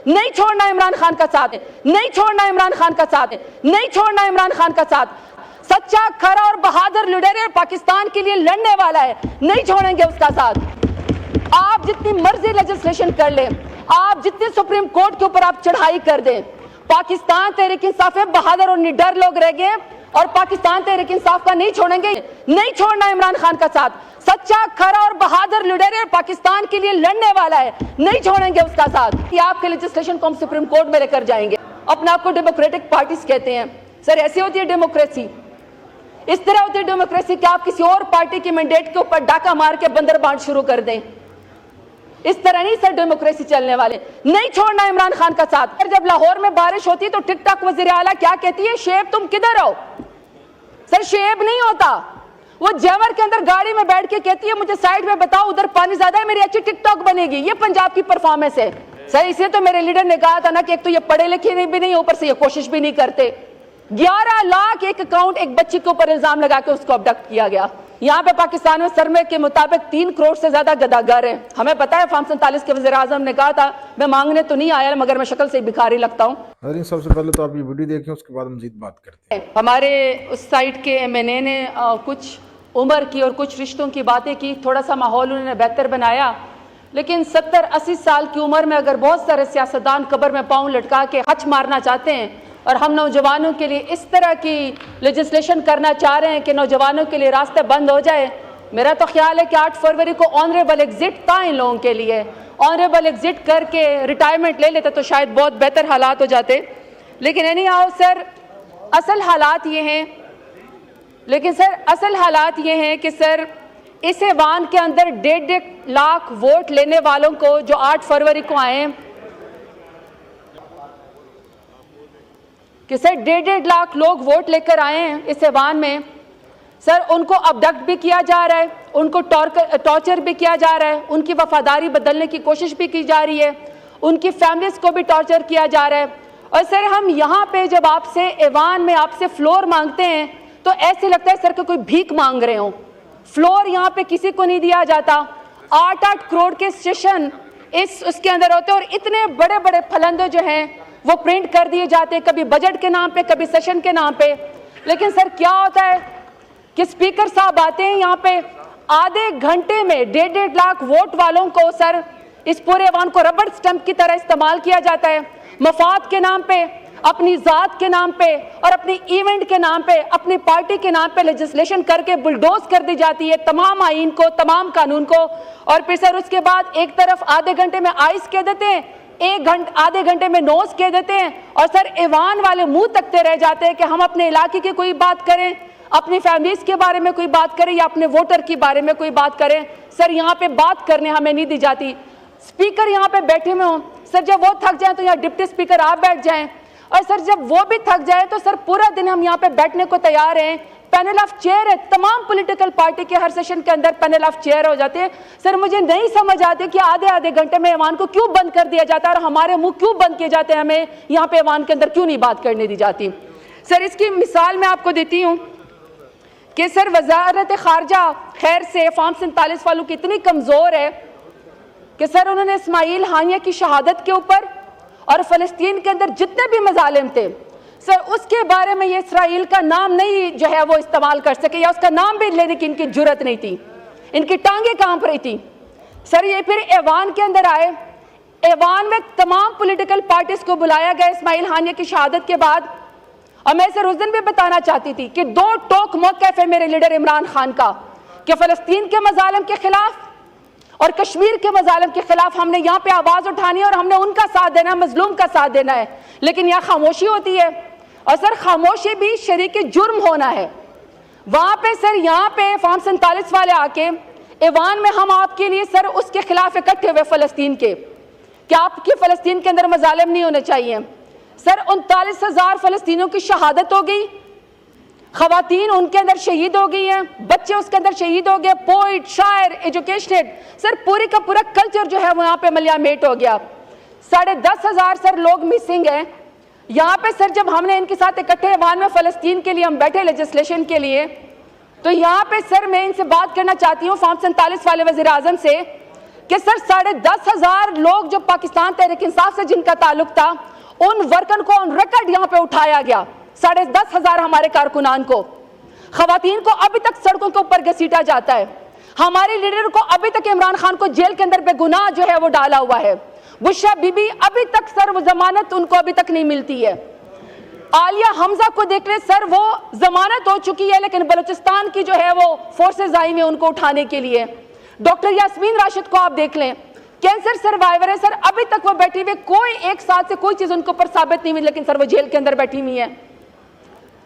نہیں چھوڑنا عمران خان کا ساتھ، نہیں چھوڑنا عمران خان کا ساتھ، نہیں چھوڑنا عمران خان کا ساتھ۔ سچا کھرا اور بہادر لیڈر ہے، پاکستان کے لیے لڑنے والا ہے، نہیں چھوڑیں گے اس کا ساتھ۔ آپ جتنی مرضی لیجسلیشن کر لیں، آپ جتنے سپریم کورٹ کے اوپر آپ چڑھائی کر دیں، پاکستان تحریک انصاف ہے، بہادر اور نڈر لوگ رہ گئے اور پاکستان تحریک انصاف کا نہیں چھوڑیں گے، نہیں چھوڑنا عمران خان کا ساتھ۔ سچا کھرا اور بہادر لیڈر ہے، پاکستان کے لیے لڑنے والا ہے، نہیں چھوڑیں گے اس کا ساتھ۔ یہ آپ کے لیجسلیشن کو ہم سپریم کورٹ میں لے کر جائیں گے۔ اپنے آپ کو ڈیموکریٹک پارٹیز کہتے ہیں، سر ایسی ہوتی ہے ڈیموکریسی؟ اس طرح ہوتی ہے ڈیموکریسی کہ آپ کسی اور پارٹی کی مینڈیٹ کے اوپر ڈاکہ مار کے بندر بانٹ شروع کر دیں؟ اس طرح نہیں سر ڈیموکریسی چلنے والے۔ نہیں چھوڑنا عمران خان کا ساتھ۔ جب لاہور میں بارش ہوتی تو ٹک ٹاک وزیر اعلیٰ کیا کہتی ہے؟ شعیب تم کدھر ہو؟ سر شعیب نہیں ہوتا، وہ جیور کے اندر گاڑی میں بیٹھ کے کہتی ہے مجھے سائیڈ میں بتاؤ ادھر پانی زیادہ ہے، میری اچھی ٹک ٹاک بنے گی۔ یہ پنجاب کی پرفارمنس ہے سر۔ اسے تو میرے لیڈر نے کہا تھا نا کہ ایک تو یہ پڑھے لکھے بھی نہیں، اوپر سے یہ کوشش بھی نہیں کرتے۔ 11 لاکھ ایک اکاؤنٹ ایک بچی کے اوپر الزام لگا کے اس کو ابڈکٹ کیا گیا۔ یہاں پہ پاکستان میں سرمے کے مطابق 3 کروڑ سے زیادہ گداگر ہیں۔ ہمیں پتا ہے فارم 47 کے وزیر اعظم نے کہا تھا میں مانگنے تو نہیں آیا مگر میں شکل سے بھکاری لگتا ہوں۔ سب سے پہلے تو آپ یہ ویڈیو دیکھیں، اس کے بعد مزید بات کرتے ہیں۔ ہمارے اس سائٹ کے MNA نے کچھ عمر کی اور کچھ رشتوں کی باتیں کی، تھوڑا سا ماحول انہوں نے بہتر بنایا، لیکن 70-80 سال کی عمر میں اگر بہت سارے سیاستدان قبر میں پاؤں لٹکا کے حج مارنا چاہتے ہیں اور ہم نوجوانوں کے لیے اس طرح کی لیجسلیشن کرنا چاہ رہے ہیں کہ نوجوانوں کے لیے راستے بند ہو جائے، میرا تو خیال ہے کہ 8 فروری کو آنریبل ایگزٹ تھا ان لوگوں کے لیے۔ آنریبل ایگزٹ کر کے ریٹائرمنٹ لے لیتے تو شاید بہت بہتر حالات ہو جاتے، لیکن اینی ہاؤ سر اصل حالات یہ ہیں کہ سر اس ایوان کے اندر 1.5 لاکھ ووٹ لینے والوں کو جو 8 فروری کو آئے کہ سر 1.5 لاکھ لوگ ووٹ لے کر آئے ہیں اس ایوان میں، سر ان کو ابڈکٹ بھی کیا جا رہا ہے، ان کو ٹارچر بھی کیا جا رہا ہے، ان کی وفاداری بدلنے کی کوشش بھی کی جا رہی ہے، ان کی فیملیز کو بھی ٹارچر کیا جا رہا ہے۔ اور سر ہم یہاں پہ جب آپ سے ایوان میں آپ سے فلور مانگتے ہیں تو ایسے لگتا ہے سر کہ کوئی بھیک مانگ رہے ہوں۔ فلور یہاں پہ کسی کو نہیں دیا جاتا۔ 8 کروڑ کے سیشن اس کے اندر ہوتے ہیں اور اتنے بڑے بڑے پھلندے جو ہیں وہ پرنٹ کر دیے جاتے ہیں، کبھی بجٹ کے نام پہ کبھی سیشن کے نام پہ۔ لیکن سر کیا ہوتا ہے کہ اسپیکر صاحب آتے ہیں یہاں پہ آدھے گھنٹے میں 1.5 لاکھ ووٹ والوں کو سر اس پورے ایوان کو ربڑ سٹمپ کی طرح استعمال کیا جاتا ہے، مفاد کے نام پہ، اپنی ذات کے نام پہ اور اپنی ایونٹ کے نام پہ، اپنی پارٹی کے نام پہ لیجسلیشن کر کے بلڈوز کر دی جاتی ہے تمام آئین کو، تمام قانون کو۔ اور پھر سر اس کے بعد ایک طرف آدھے گھنٹے میں آئس کہہ دیتے ہیں، آدھے گھنٹے میں نوز کہہ دیتے ہیں، اور سر ایوان والے منہ تکتے رہ جاتے ہیں کہ ہم اپنے علاقے کی کوئی بات کریں، اپنی فیملیز کے بارے میں کوئی بات کریں یا اپنے ووٹر کے بارے میں کوئی بات کریں۔ سر یہاں پہ بات کرنے ہمیں نہیں دی جاتی۔ اسپیکر یہاں پہ بیٹھے ہوئے ہوں، سر جب وہ تھک جائیں تو یہاں ڈپٹی اسپیکر آپ بیٹھ جائیں، اور سر جب وہ بھی تھک جائے تو سر پورا دن ہم یہاں پہ بیٹھنے کو تیار ہیں۔ پینل آف چیئر ہے، تمام پولیٹیکل پارٹی کے ہر سیشن کے اندر پینل آف چیئر ہو جاتے ہیں۔ سر مجھے نہیں سمجھ آتی کہ آدھے گھنٹے میں ایوان کو کیوں بند کر دیا جاتا ہے اور ہمارے منہ کیوں بند کیے جاتے ہیں، ہمیں یہاں پہ ایوان کے اندر کیوں نہیں بات کرنے دی جاتی۔ سر اس کی مثال میں آپ کو دیتی ہوں کہ سر وزارت خارجہ خیر سے فارم 47 والوں کی اتنی کمزور ہے کہ سر انہوں نے اسماعیل ہانیہ کی شہادت کے اوپر اور فلسطین کے اندر جتنے بھی مظالم تھے سر اس کے بارے میں یہ اسرائیل کا نام نہیں جو ہے وہ استعمال کر سکے، یا اس کا نام بھی لینے کی ان کی جرت نہیں تھی، ان کی ٹانگیں کانپ رہی تھی۔ سر یہ پھر ایوان کے اندر آئے، ایوان میں تمام پولیٹیکل پارٹیز کو بلایا گیا اسماعیل ہانیہ کی شہادت کے بعد، اور میں سر اس دن بھی بتانا چاہتی تھی کہ 2 ٹوک موقف ہے میرے لیڈر عمران خان کا کہ فلسطین کے مظالم کے خلاف اور کشمیر کے مظالم کے خلاف ہم نے یہاں پہ آواز اٹھانی ہے اور ہم نے ان کا ساتھ دینا ہے، مظلوم کا ساتھ دینا ہے، لیکن یہاں خاموشی ہوتی ہے، اور سر خاموشی بھی شریک جرم ہونا ہے۔ وہاں پہ سر یہاں پہ فارم 47 والے آ کے ایوان میں ہم آپ کے لیے سر اس کے خلاف اکٹھے ہوئے فلسطین کے کہ آپ کی فلسطین کے اندر مظالم نہیں ہونے چاہیے۔ سر 39,000 فلسطینیوں کی شہادت ہو گئی، خواتین ان کے اندر شہید ہو گئی ہیں، بچے اس کے اندر شہید ہو گئے، پوئٹ، شاعر، ایجوکیشنٹ، سر پوری کا پورا کلچر جو ہے وہ یہاں پہ ملیامیٹ ہو گیا۔ 10,500 سر لوگ مسنگ ہیں یہاں پہ۔ سر جب ہم نے ان کے ساتھ اکٹھے ایوان میں فلسطین کے لیے ہم بیٹھے لیجسلیشن کے لیے، تو یہاں پہ سر میں ان سے بات کرنا چاہتی ہوں فارم 47 والے وزیر اعظم سے کہ سر 10,500 لوگ جو پاکستان تحریک انصاف سے جن کا تعلق تھا ان ورکن کو آن ریکارڈ یہاں پہ اٹھایا گیا. 10,500 ہمارے کارکنان کو, خواتین کو ابھی تک سڑکوں کے اوپر گھسیٹا جاتا ہے. ہمارے لیڈر کو ابھی تک عمران خان کو جیل کے اندر بے گناہ جو ہے وہ ڈالا ہوا ہے. بشرا بی بی ابھی تک سر وہ ضمانت ان کو ابھی تک نہیں ملتی ہے. عالیہ حمزہ کو دیکھ لیں سر, وہ ضمانت ہو چکی ہے لیکن بلوچستان کی جو ہے وہ فورسز آئی ہیں ان کو اٹھانے کے لیے. ڈاکٹر یاسمین راشد کو آپ دیکھ لیں, کینسر سروائیور ہے سر, ابھی تک وہ بیٹھی ہوئی, کوئی ایک ساتھ سے کوئی چیز ان کے اوپر ثابت نہیں ہوئی لیکن سر وہ جیل کے اندر بیٹھی ہوئی ہے.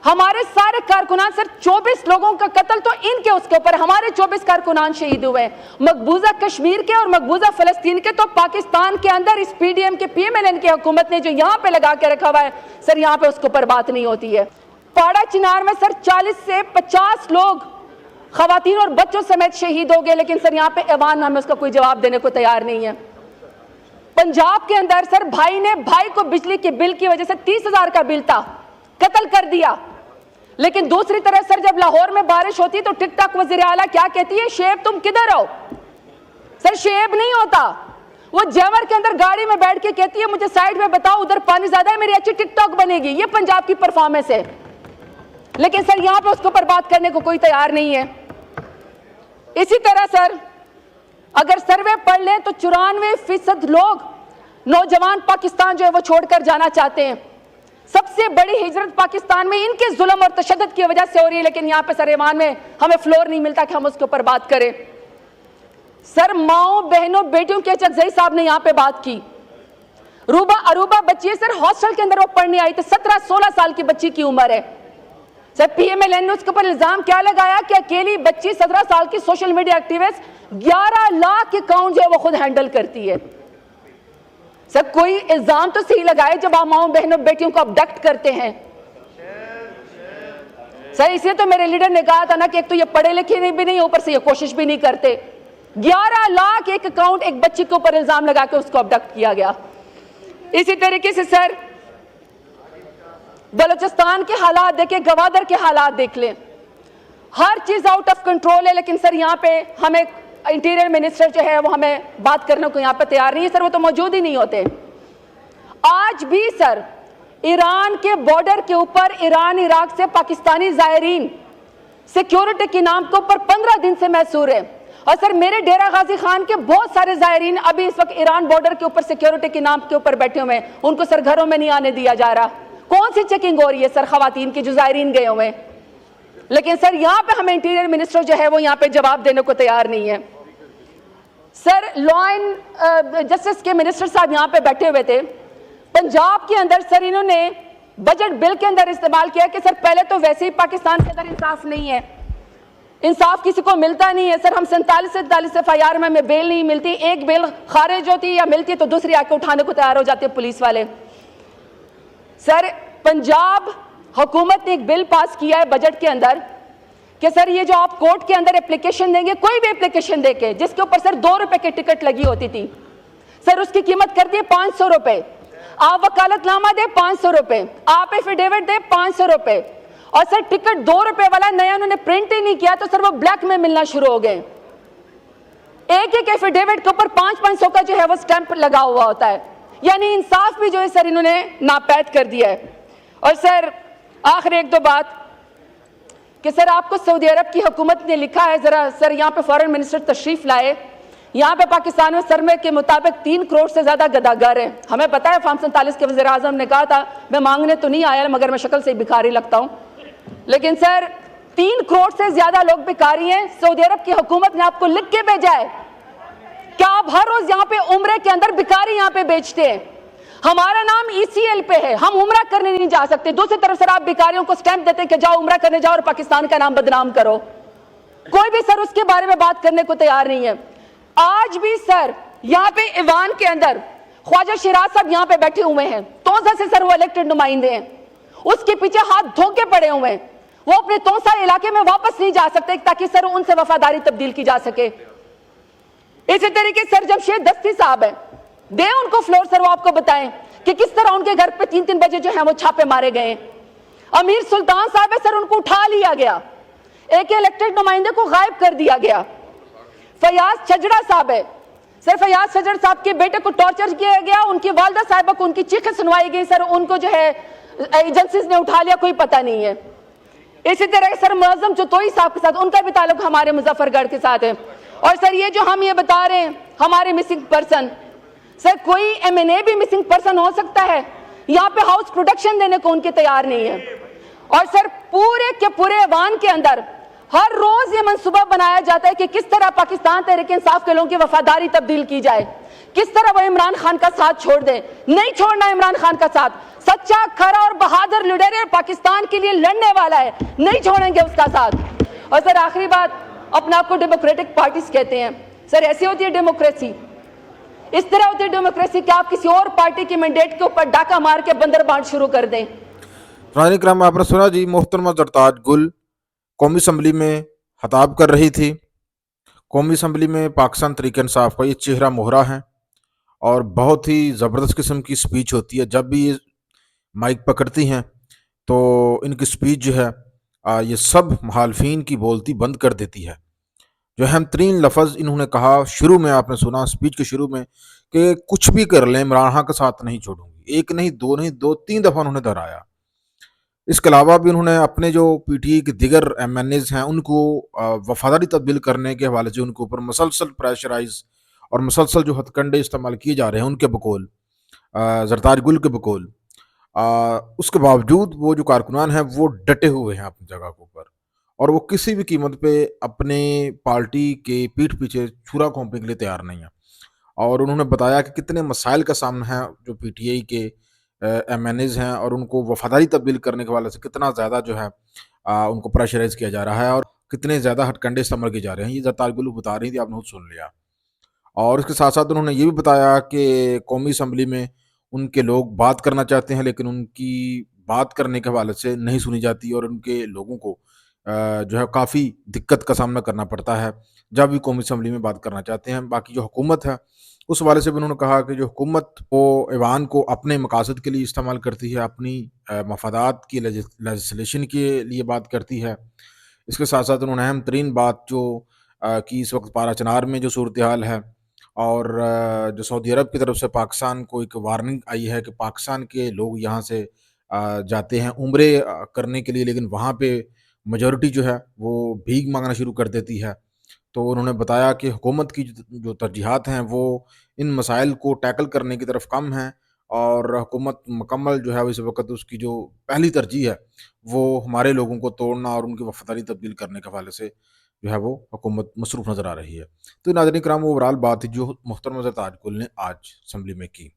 ہمارے سارے کارکنان سر 24 لوگوں کا قتل تو ان کے اس کے اوپر, ہمارے 24 کارکنان شہید ہوئے ہیں. مقبوضہ کشمیر کے اور مقبوضہ فلسطین کے تو پاکستان کے اندر اس پی ڈی ایم کے پی ایم ایل این کی حکومت نے جو یہاں پہ لگا کے رکھا ہوا ہے سر, یہاں پہ اس کے اوپر بات نہیں ہوتی ہے. پاڑا چنار میں سر 40 سے 50 لوگ خواتین اور بچوں سمیت شہید ہو گئے لیکن سر یہاں پہ ایوان ہمیں اس کا کوئی جواب دینے کو تیار نہیں ہے. پنجاب کے اندر سر بھائی نے بھائی کو بجلی کے بل کی وجہ سے 30,000 کا بل تھا, قتل کر دیا. لیکن دوسری طرح سر جب لاہور میں بارش ہوتی تو ٹک ٹاک وزیر اعلیٰ کیا کہتی ہے, شعیب تم کدھر ہو؟ سر شعیب نہیں ہوتا, وہ جیور کے اندر گاڑی میں بیٹھ کے کہتی ہے مجھے سائیڈ میں بتاؤ ادھر پانی زیادہ ہے, میری اچھی ٹک ٹاک بنے گی. یہ پنجاب کی پرفارمنس ہے لیکن سر یہاں پہ اس کے اوپر بات کرنے کو کوئی تیار نہیں ہے. اسی طرح سر اگر سروے پڑھ لیں تو 94% لوگ نوجوان پاکستان جو ہے وہ چھوڑ کر جانا چاہتے ہیں. سب سے بڑی ہجرت پاکستان میں ان کے ظلم اور تشدد کی وجہ سے ہو رہی ہے لیکن یہاں پہ سر ایوان میں ہمیں فلور نہیں ملتا کہ ہم اس کے اوپر بات کریں. سر ماؤں بہنوں بیٹیوں کے چکزئی صاحب نے یہاں پہ بات کی. اروبا بچی ہے سر, ہاسٹل کے اندر وہ پڑھنے آئی تھی, 17-16 سال کی بچی کی عمر ہے. سر پی ایم ایل این نے اس کے اوپر الزام کیا لگایا کہ اکیلی بچی 17 سال کی social media activist 11 lakh account جو ہے وہ خود ہینڈل کرتی ہے. سر کوئی الزام تو صحیح لگائے جب آپ ماؤں بہنوں بیٹیوں کو ابڈکٹ کرتے ہیں. سر اس لیے تو میرے لیڈر نے کہا تھا نا کہ ایک تو یہ پڑھے لکھے بھی نہیں, اوپر سے یہ کوشش بھی نہیں کرتے. 11 لاکھ ایک اکاؤنٹ ایک بچی کے اوپر الزام لگا کے اس کو ابڈکٹ کیا گیا. اسی طریقے سے سر بلوچستان کے حالات دیکھیں, گوادر کے حالات دیکھ لیں, ہر چیز آؤٹ آف کنٹرول ہے لیکن سر یہاں پہ ہمیں انٹیریئر منسٹر جو ہے وہ ہمیں بات کرنے کو یہاں پہ تیار نہیں ہے. سر وہ تو موجود ہی نہیں ہوتے. آج بھی سر ایران کے بارڈر کے اوپر ایران عراق سے پاکستانی زائرین سیکیورٹی کے نام کے اوپر 15 دن سے محصور ہے. اور سر میرے ڈیرہ غازی خان کے بہت سارے زائرین ابھی اس وقت ایران بارڈر کے اوپر سیکیورٹی کے نام کے اوپر بیٹھے ہوئے ہیں, ان کو سر گھروں میں نہیں آنے دیا جا رہا. کون سی چیکنگ ہو رہی ہے سر خواتین کی جو زائرین گئے ہوئے ہیں؟ لیکن سر یہاں پہ ہمیں انٹیریئر منسٹر جو ہے وہ یہاں پہ جواب دینے کو تیار نہیں ہے. سر لا اینڈ جسٹس کے منسٹر صاحب یہاں پہ بیٹھے ہوئے تھے. پنجاب کے اندر سر انہوں نے بجٹ بل کے اندر استعمال کیا کہ سر پہلے تو ویسے ہی پاکستان کے اندر انصاف نہیں ہے, انصاف کسی کو ملتا نہیں ہے. سر ہم 47 ایف آئی آر میں ہمیں بیل نہیں ملتی, ایک بیل خارج ہوتی یا ملتی تو دوسری آ کے اٹھانے کو تیار ہو جاتے ہیں پولیس والے. سر پنجاب حکومت نے ایک بل پاس کیا ہے بجٹ کے اندر کہ سر یہ جو آپ کورٹ کے اندر اپلیکیشن دیں گے, کوئی بھی اپلیکیشن دے کے جس کے اوپر سر 2 روپے کی ٹکٹ لگی ہوتی تھی, سر اس کی قیمت کر دی 500 روپے. آپ وکالت نامہ دے 500 روپے, آپ ایفیڈیوٹ دے 500 روپے, اور سر ٹکٹ 2 روپے والا نیا انہوں نے پرنٹ ہی نہیں کیا تو سر وہ بلیک میں ملنا شروع ہو گئے. ایک ایفیڈیوٹ کے اوپر 500 کا جو ہے وہ سٹیمپ لگا ہوا ہوتا ہے. یعنی انصاف بھی جو ہے سر انہوں نے ناپید کر دیا ہے. اور سر آخر ایک دو بات کہ سر آپ کو سعودی عرب کی حکومت نے لکھا ہے, ذرا سر یہاں پہ فارن منسٹر تشریف لائے. یہاں پہ پاکستان میں سرمے کے مطابق 3 کروڑ سے زیادہ گداگر ہیں. ہمیں پتا ہے فارم 47 کے وزیر اعظم نے کہا تھا میں مانگنے تو نہیں آیا مگر میں شکل سے بھکاری لگتا ہوں, لیکن سر 3 کروڑ سے زیادہ لوگ بھکاری ہیں. سعودی عرب کی حکومت نے آپ کو لکھ کے بھیجا ہے کہ آپ ہر روز یہاں پہ عمرے کے اندر بھکاری یہاں پہ بیچتے ہیں. ہمارا نام ECL پہ ہے, ہم عمرہ کرنے نہیں جا سکتے. دوسری طرف سر آپ بھکاریوں کو سٹیمپ دیتے کہ جاؤ عمرہ کرنے جاؤ اور پاکستان کا نام بدنام کرو. کوئی بھی سر اس کے بارے میں بات کرنے کو تیار نہیں ہے. آج بھی سر یہاں پہ ایوان کے اندر خواجہ شیراز صاحب یہاں پہ بیٹھے ہوئے ہیں, توسا سے سر وہ الیکٹڈ نمائندے ہیں, اس کے پیچھے ہاتھ دھوکے پڑے ہوئے ہیں. وہ اپنے توسا علاقے میں واپس نہیں جا سکتے تاکہ سر ان سے وفاداری تبدیل کی جا سکے. اسی طریقے سر جمشید دستی صاحب ہیں, دے ان کو فلور سر, وہ آپ کو بتائیں کہ کس طرح ان کے گھر پہ 3 بجے جو ہیں وہ چھاپے مارے گئے. امیر سلطان صاحب ہے سر, ان کو اٹھا لیا گیا, ایک الیکٹڈ نمائندے کو غائب کر دیا گیا. فیاض چھجڑا صاحب ہے سر فیاض سجر صاحب کے بیٹے کو ٹارچر کیا گیا, ان کی والدہ صاحبہ کو ان کی چیخیں سنوائی گئی, سر ان کو جو ہے ایجنسیز نے اٹھا لیا, کوئی پتہ نہیں ہے. اسی طرح سر معظم چتوئی صاحب کے ساتھ ان کا بھی تعلق ہمارے مظفر گڑھ کے ساتھ ہے. اور سر یہ جو ہم یہ بتا رہے ہیں ہمارے مسنگ پرسن, سر کوئی MNA بھی مسنگ پرسن ہو سکتا ہے, یہاں پہ ہاؤس پروٹیکشن دینے کو ان کے تیار نہیں ہے. اور سر پورے کے پورے ایوان کے اندر ہر روز یہ منصوبہ بنایا جاتا ہے کہ کس طرح پاکستان تحریک انصاف کے لوگوں کی وفاداری تبدیل کی جائے, کس طرح وہ عمران خان کا ساتھ چھوڑ دیں. نہیں چھوڑنا عمران خان کا ساتھ, سچا کھرا اور بہادر لیڈر ہے, پاکستان کے لیے لڑنے والا ہے, نہیں چھوڑیں گے اس کا ساتھ. اور سر آخری بات, اپنے آپ کو ڈیموکریٹک پارٹیز کہتے ہیں, سر ایسی ہوتی ہے ڈیموکریسی, اس طرح ہوتی ہے ڈیموکریسی کہ آپ کسی اور پارٹی کے مینڈیٹ کے اوپر ڈاکہ مار کے بندر بانٹ شروع کر دیں. ناظرین کرام, آپ نے سنا جی, محترمہ زرتاج گل قومی اسمبلی میں خطاب کر رہی تھی. قومی اسمبلی میں پاکستان تحریک انصاف کا یہ چہرہ مہرہ ہے اور بہت ہی زبردست قسم کی سپیچ ہوتی ہے. جب بھی یہ مائک پکڑتی ہیں تو ان کی سپیچ جو ہے یہ سب مخالفین کی بولتی بند کر دیتی ہے. جو اہم ترین لفظ انہوں نے کہا شروع میں, آپ نے سنا سپیچ کے شروع میں, کہ کچھ بھی کر لیں عمران خان کا ساتھ نہیں چھوڑوں گی. ایک نہیں, دو نہیں, 2-3 دفعہ انہوں نے دہرایا. اس کے علاوہ بھی انہوں نے اپنے جو PTI کے دیگر MNAs ہیں ان کو وفاداری تبدیل کرنے کے حوالے سے ان کے اوپر مسلسل پریشرائز اور مسلسل جو ہتھ کنڈے استعمال کیے جا رہے ہیں ان کے بقول, زرتاج گل کے بقول, اس کے باوجود وہ جو کارکنان ہیں وہ ڈٹے ہوئے ہیں اپنی جگہ کے اوپر, اور وہ کسی بھی قیمت پہ اپنے پارٹی کے پیٹھ پیچھے چھرا گھونپنے کے لیے تیار نہیں ہیں. اور انہوں نے بتایا کہ کتنے مسائل کا سامنا ہے جو PTI کے MNAs ہیں, اور ان کو وفاداری تبدیل کرنے کے حوالے سے کتنا زیادہ جو ہے ان کو پریشرائز کیا جا رہا ہے اور کتنے زیادہ ہتھ کنڈے استعمال کیے جا رہے ہیں. یہ زرتاج گل بتا رہی تھی, آپ نے خود سن لیا. اور اس کے ساتھ ساتھ انہوں نے یہ بھی بتایا کہ قومی اسمبلی میں ان کے لوگ بات کرنا چاہتے ہیں لیکن ان کی بات کرنے کے حوالے سے نہیں سنی جاتی, اور ان کے لوگوں کو جو ہے کافی دقت کا سامنا کرنا پڑتا ہے جب بھی قومی اسمبلی میں بات کرنا چاہتے ہیں. باقی جو حکومت ہے اس حوالے سے بھی انہوں نے کہا کہ جو حکومت وہ ایوان کو اپنے مقاصد کے لیے استعمال کرتی ہے, اپنی مفادات کی لیجسلیشن کے لیے بات کرتی ہے. اس کے ساتھ ساتھ انہوں نے اہم ترین بات جو کہ اس وقت پارا چنار میں جو صورتحال ہے اور جو سعودی عرب کی طرف سے پاکستان کو ایک وارننگ آئی ہے کہ پاکستان کے لوگ یہاں سے جاتے ہیں عمرے کرنے کے لیے, لیکن وہاں پہ میجورٹی جو ہے وہ بھیک مانگنا شروع کر دیتی ہے. تو انہوں نے بتایا کہ حکومت کی جو ترجیحات ہیں وہ ان مسائل کو ٹیکل کرنے کی طرف کم ہیں, اور حکومت مکمل جو ہے اس وقت اس کی جو پہلی ترجیح ہے وہ ہمارے لوگوں کو توڑنا اور ان کی وفاداری تبدیل کرنے کے حوالے سے جو ہے وہ حکومت مصروف نظر آ رہی ہے. تو ناظرین کرام, وہ اوورال بات جو محترمہ زرتاج گل نے آج اسمبلی میں کی.